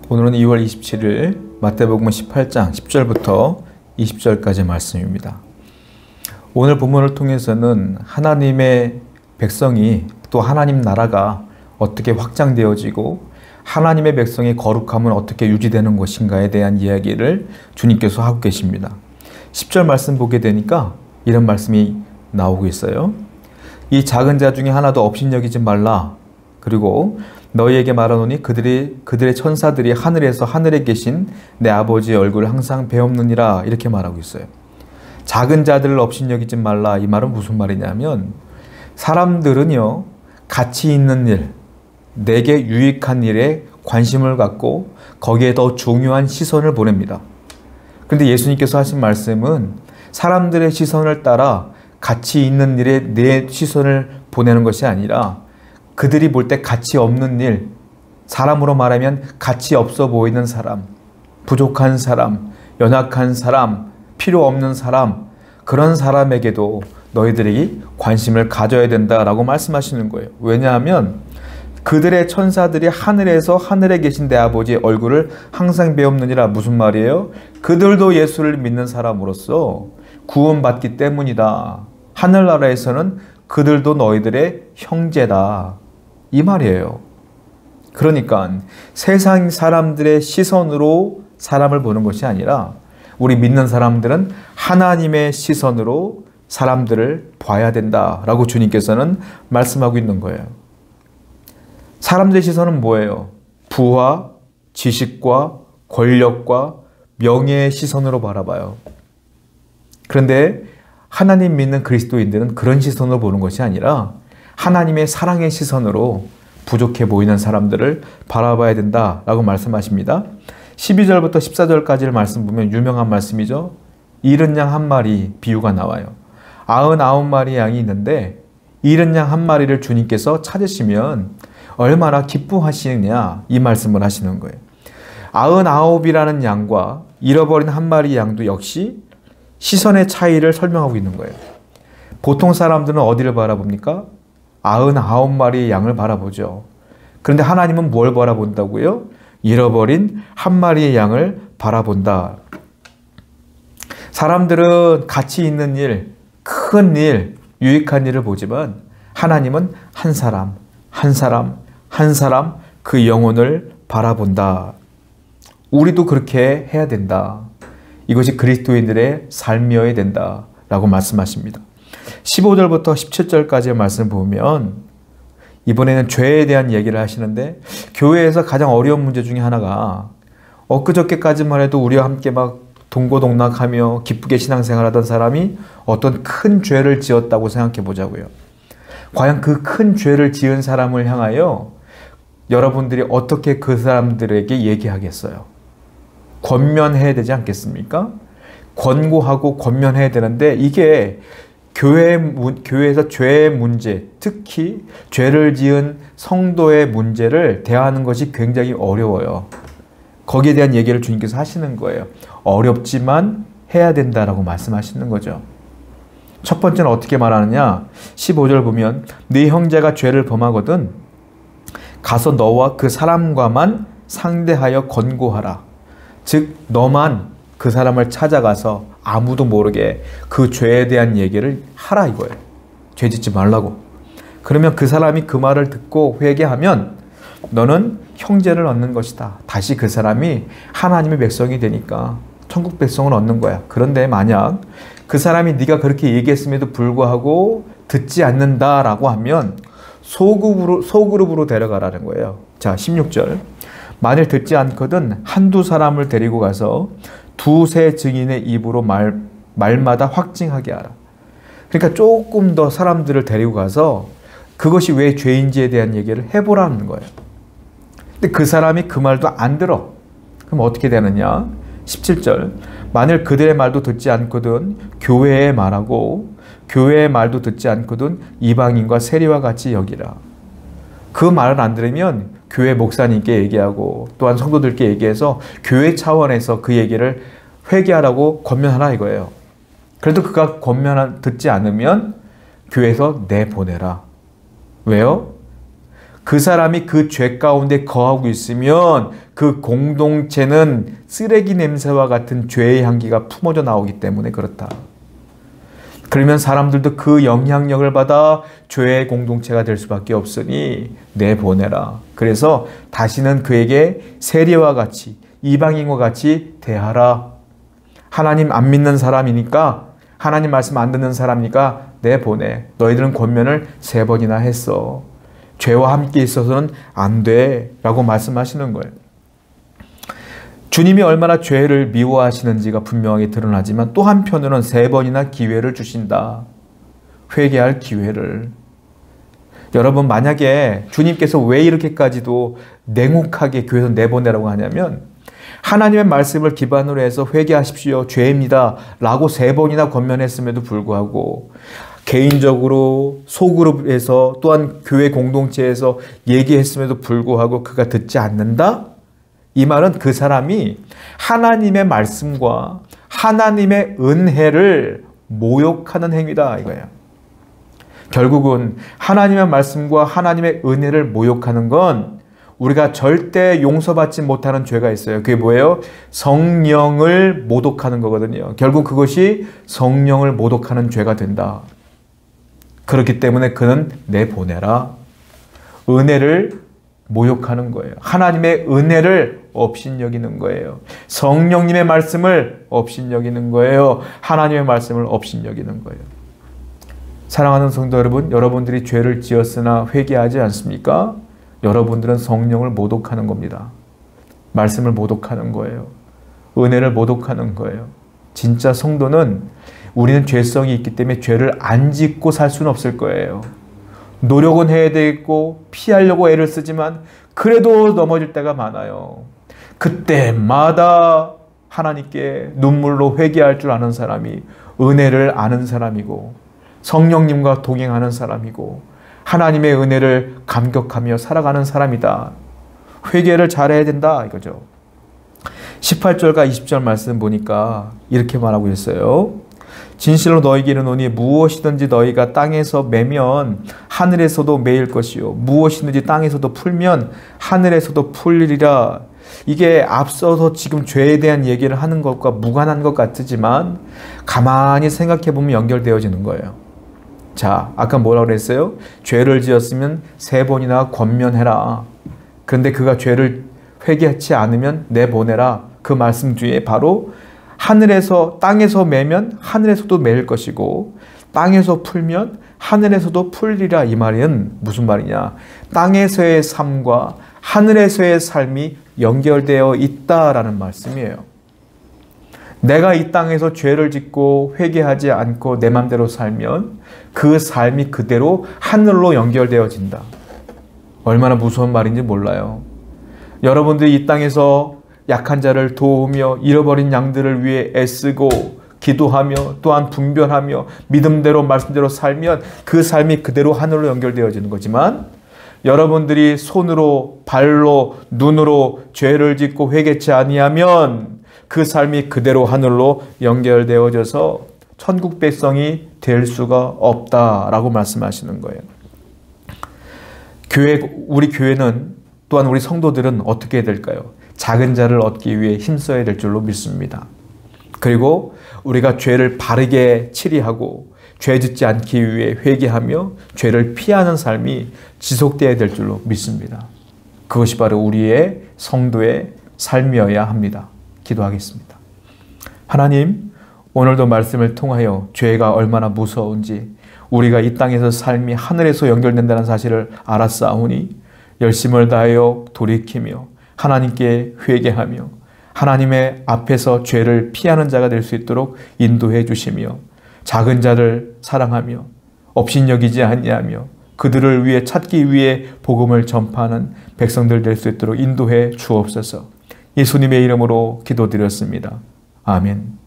오늘은 2월 27일 마태복음 18장 10절부터 20절까지 말씀입니다. 오늘 본문을 통해서는 하나님의 백성이 또 하나님 나라가 어떻게 확장되어지고 하나님의 백성의 거룩함은 어떻게 유지되는 것인가에 대한 이야기를 주님께서 하고 계십니다. 10절 말씀 보게 되니까 이런 말씀이 나오고 있어요. 이 작은 자 중에 하나도 업신여기지 말라. 그리고 너희에게 말하노니 그들의 천사들이 하늘에서 하늘에 계신 내 아버지의 얼굴을 항상 배옵느니라. 이렇게 말하고 있어요. 작은 자들을 업신여기지 말라. 이 말은 무슨 말이냐면 사람들은요, 가치 있는 일, 내게 유익한 일에 관심을 갖고 거기에 더 중요한 시선을 보냅니다. 그런데 예수님께서 하신 말씀은 사람들의 시선을 따라 가치 있는 일에 내 시선을 보내는 것이 아니라 그들이 볼 때 가치 없는 일, 사람으로 말하면 가치 없어 보이는 사람, 부족한 사람, 연약한 사람, 필요 없는 사람, 그런 사람에게도 너희들이 관심을 가져야 된다라고 말씀하시는 거예요. 왜냐하면 그들의 천사들이 하늘에서 하늘에 계신 내 아버지의 얼굴을 항상 배옵느니라. 무슨 말이에요? 그들도 예수를 믿는 사람으로서 구원받기 때문이다. 하늘나라에서는 그들도 너희들의 형제다. 이 말이에요. 그러니까 세상 사람들의 시선으로 사람을 보는 것이 아니라 우리 믿는 사람들은 하나님의 시선으로 사람들을 봐야 된다라고 주님께서는 말씀하고 있는 거예요. 사람들의 시선은 뭐예요? 부와 지식과 권력과 명예의 시선으로 바라봐요. 그런데 하나님 믿는 그리스도인들은 그런 시선으로 보는 것이 아니라 하나님의 사랑의 시선으로 부족해 보이는 사람들을 바라봐야 된다라고 말씀하십니다. 12절부터 14절까지를 말씀 보면 유명한 말씀이죠. 잃은 양 한 마리 비유가 나와요. 99마리 양이 있는데 잃은 양 한 마리를 주님께서 찾으시면 얼마나 기뻐하시느냐 이 말씀을 하시는 거예요. 99이라는 양과 잃어버린 한 마리 양도 역시 시선의 차이를 설명하고 있는 거예요. 보통 사람들은 어디를 바라봅니까? 99마리의 양을 바라보죠. 그런데 하나님은 뭘 바라본다고요? 잃어버린 한 마리의 양을 바라본다. 사람들은 가치 있는 일, 큰 일, 유익한 일을 보지만 하나님은 한 사람, 한 사람, 한 사람 그 영혼을 바라본다. 우리도 그렇게 해야 된다. 이것이 그리스도인들의 삶이어야 된다라고 말씀하십니다. 15절부터 17절까지의 말씀을 보면 이번에는 죄에 대한 얘기를 하시는데 교회에서 가장 어려운 문제 중에 하나가 엊그저께까지만 해도 우리와 함께 막 동고동락하며 기쁘게 신앙생활하던 사람이 어떤 큰 죄를 지었다고 생각해 보자고요. 과연 그 큰 죄를 지은 사람을 향하여 여러분들이 어떻게 그 사람들에게 얘기하겠어요? 권면해야 되지 않겠습니까? 권고하고 권면해야 되는데 이게 교회에서 죄의 문제, 특히 죄를 지은 성도의 문제를 대하는 것이 굉장히 어려워요. 거기에 대한 얘기를 주님께서 하시는 거예요. 어렵지만 해야 된다라고 말씀하시는 거죠. 첫 번째는 어떻게 말하느냐? 15절 보면 네 형제가 죄를 범하거든 가서 너와 그 사람과만 상대하여 권고하라. 즉 너만 그 사람을 찾아가서 아무도 모르게 그 죄에 대한 얘기를 하라 이거예요. 죄 짓지 말라고. 그러면 그 사람이 그 말을 듣고 회개하면 너는 형제를 얻는 것이다. 다시 그 사람이 하나님의 백성이 되니까 천국 백성을 얻는 거야. 그런데 만약 그 사람이 네가 그렇게 얘기했음에도 불구하고 듣지 않는다라고 하면 소그룹으로 데려가라는 거예요. 자, 16절. 만일 듣지 않거든 한두 사람을 데리고 가서 두세 증인의 입으로 말마다 확증하게 하라. 그러니까 조금 더 사람들을 데리고 가서 그것이 왜 죄인지에 대한 얘기를 해보라는 거예요. 근데 그 사람이 그 말도 안 들어. 그럼 어떻게 되느냐? 17절. 만일 그들의 말도 듣지 않거든 교회의 말하고 교회의 말도 듣지 않거든 이방인과 세리와 같이 여기라. 그 말을 안 들으면 교회 목사님께 얘기하고 또한 성도들께 얘기해서 교회 차원에서 그 얘기를 회개하라고 권면하라 이거예요. 그래도 그가 듣지 않으면 교회에서 내보내라. 왜요? 그 사람이 그 죄 가운데 거하고 있으면 그 공동체는 쓰레기 냄새와 같은 죄의 향기가 품어져 나오기 때문에 그렇다. 그러면 사람들도 그 영향력을 받아 죄의 공동체가 될 수밖에 없으니 내보내라. 그래서 다시는 그에게 세리와 같이 이방인과 같이 대하라. 하나님 안 믿는 사람이니까, 하나님 말씀 안 듣는 사람이니까 내보내. 너희들은 권면을 3번이나 했어. 죄와 함께 있어서는 안 돼 라고 말씀하시는 거예요. 주님이 얼마나 죄를 미워하시는지가 분명하게 드러나지만 또 한편으로는 3번이나 기회를 주신다. 회개할 기회를. 여러분, 만약에 주님께서 왜 이렇게까지도 냉혹하게 교회에서 내보내라고 하냐면, 하나님의 말씀을 기반으로 해서 회개하십시오, 죄입니다 라고 3번이나 권면했음에도 불구하고 개인적으로 소그룹에서 또한 교회 공동체에서 얘기했음에도 불구하고 그가 듣지 않는다? 이 말은 그 사람이 하나님의 말씀과 하나님의 은혜를 모욕하는 행위다 이거예요. 결국은 하나님의 말씀과 하나님의 은혜를 모욕하는 건 우리가 절대 용서받지 못하는 죄가 있어요. 그게 뭐예요? 성령을 모독하는 거거든요. 결국 그것이 성령을 모독하는 죄가 된다. 그렇기 때문에 그는 내보내라. 은혜를 모욕하는 거예요. 하나님의 은혜를 업신여기는 거예요. 성령님의 말씀을 업신여기는 거예요. 하나님의 말씀을 업신여기는 거예요. 사랑하는 성도 여러분, 여러분들이 죄를 지었으나 회개하지 않습니까? 여러분들은 성령을 모독하는 겁니다. 말씀을 모독하는 거예요. 은혜를 모독하는 거예요. 진짜 성도는 우리는 죄성이 있기 때문에 죄를 안 짓고 살 수는 없을 거예요. 노력은 해야 되겠고 피하려고 애를 쓰지만 그래도 넘어질 때가 많아요. 그때마다 하나님께 눈물로 회개할 줄 아는 사람이 은혜를 아는 사람이고 성령님과 동행하는 사람이고 하나님의 은혜를 감격하며 살아가는 사람이다. 회개를 잘해야 된다 이거죠. 18절과 20절 말씀 보니까 이렇게 말하고 있어요. 진실로 너희에게 이르노니 무엇이든지 너희가 땅에서 매면 하늘에서도 매일 것이요 무엇이든지 땅에서도 풀면 하늘에서도 풀리리라. 이게 앞서서 지금 죄에 대한 얘기를 하는 것과 무관한 것 같지만 가만히 생각해 보면 연결되어지는 거예요. 자, 아까 뭐라고 그랬어요? 죄를 지었으면 3번이나 권면해라. 그런데 그가 죄를 회개하지 않으면 내보내라. 그 말씀 뒤에 바로 하늘에서 땅에서 매면 하늘에서도 매일 것이고 땅에서 풀면 하늘에서도 풀리라. 이 말은 무슨 말이냐? 땅에서의 삶과 하늘에서의 삶이 연결되어 있다라는 말씀이에요. 내가 이 땅에서 죄를 짓고 회개하지 않고 내 맘대로 살면 그 삶이 그대로 하늘로 연결되어진다. 얼마나 무서운 말인지 몰라요. 여러분들이 이 땅에서 약한 자를 도우며 잃어버린 양들을 위해 애쓰고 기도하며 또한 분별하며 믿음대로 말씀대로 살면 그 삶이 그대로 하늘로 연결되어지는 거지만 여러분들이 손으로 발로 눈으로 죄를 짓고 회개치 아니하면 그 삶이 그대로 하늘로 연결되어져서 천국 백성이 될 수가 없다라고 말씀하시는 거예요. 우리 교회는 또한 우리 성도들은 어떻게 해야 될까요? 작은 자를 얻기 위해 힘써야 될 줄로 믿습니다. 그리고 우리가 죄를 바르게 치리하고 죄 짓지 않기 위해 회개하며 죄를 피하는 삶이 지속되어야 될 줄로 믿습니다. 그것이 바로 우리의 성도의 삶이어야 합니다. 기도하겠습니다. 하나님, 오늘도 말씀을 통하여 죄가 얼마나 무서운지 우리가 이 땅에서 삶이 하늘에서 연결된다는 사실을 알았사오니 열심을 다하여 돌이키며 하나님께 회개하며 하나님의 앞에서 죄를 피하는 자가 될 수 있도록 인도해 주시며 작은 자를 사랑하며 업신여기지 아니하며 그들을 위해 찾기 위해 복음을 전파하는 백성들 될 수 있도록 인도해 주옵소서. 예수님의 이름으로 기도드렸습니다. 아멘.